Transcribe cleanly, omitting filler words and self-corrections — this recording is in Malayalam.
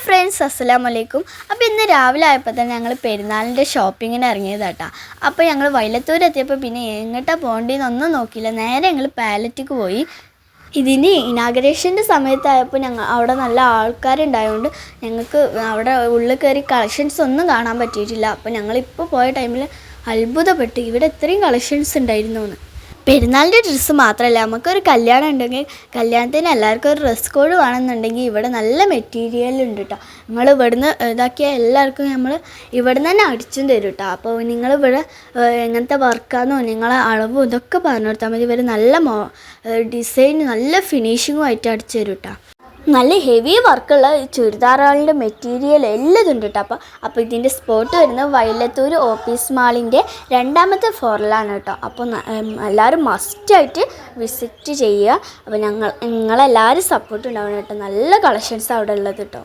ഫ്രണ്ട്സ് അസ്സലാമു അലൈക്കും. അപ്പോൾ ഇന്ന് രാവിലെ ആയപ്പോൾ തന്നെ ഞങ്ങൾ പെരുന്നാളിൻ്റെ ഷോപ്പിങ്ങിന് ഇറങ്ങിയതാട്ടാ. അപ്പോൾ ഞങ്ങൾ വൈലത്തൂർ എത്തിയപ്പോൾ പിന്നെ എങ്ങോട്ടാണ് പോകേണ്ടതെന്നൊന്നും നോക്കിയില്ല, നേരെ ഞങ്ങൾ പാലറ്റിക്ക് പോയി. ഇതിന് ഇനാഗറേഷൻ്റെ സമയത്തായപ്പോൾ അവിടെ നല്ല ആൾക്കാരുണ്ടായതുകൊണ്ട് ഞങ്ങൾക്ക് അവിടെ ഉള്ളിൽ കയറി കളക്ഷൻസ് ഒന്നും കാണാൻ പറ്റിയിട്ടില്ല. അപ്പോൾ ഞങ്ങളിപ്പോൾ പോയ ടൈമിൽ അത്ഭുതപ്പെട്ടു, ഇവിടെ ഇത്രയും കളക്ഷൻസ് ഉണ്ടായിരുന്നു എന്ന്. പെരുന്നാളിൻ്റെ ഡ്രസ്സ് മാത്രമല്ല, നമുക്കൊരു കല്യാണം ഉണ്ടെങ്കിൽ കല്യാണത്തിന് എല്ലാവർക്കും ഒരു ഡ്രസ് കോഡ് വേണമെന്നുണ്ടെങ്കിൽ ഇവിടെ നല്ല മെറ്റീരിയൽ ഉണ്ട് കേട്ടോ. നമ്മൾ ഇവിടുന്ന് ഇതാക്കിയാൽ എല്ലാവർക്കും നമ്മൾ ഇവിടുന്ന് തന്നെ അടിച്ചും തരും കേട്ടോ. അപ്പോൾ നിങ്ങളിവിടെ എങ്ങനത്തെ വർക്കാണെന്നോ നിങ്ങളെ അളവും ഇതൊക്കെ പറഞ്ഞു കൊടുത്താൽ മതി. ഇവർ നല്ല ഡിസൈൻ നല്ല ഫിനിഷിങ്ങും ആയിട്ട് അടിച്ചു തരും കേട്ടോ. നല്ല ഹെവി വർക്കുള്ള ചുരിദാറുകളുടെ മെറ്റീരിയൽ എല്ലാം ഉണ്ട് കേട്ടോ. അപ്പോൾ ഇതിൻ്റെ സ്പോട്ട് വരുന്നത് വൈലത്തൂർ ഓഫീസ് മാളിൻ്റെ 2ാമത്തെ ഫ്ലോറിലാണ് കേട്ടോ. അപ്പോൾ എല്ലാവരും മസ്റ്റായിട്ട് വിസിറ്റ് ചെയ്യുക. അപ്പോൾ നിങ്ങളെല്ലാവരും സപ്പോർട്ട് ഉണ്ടാവണം കേട്ടോ. നല്ല കളക്ഷൻസ് അവിടെ ഉള്ളത് കേട്ടോ.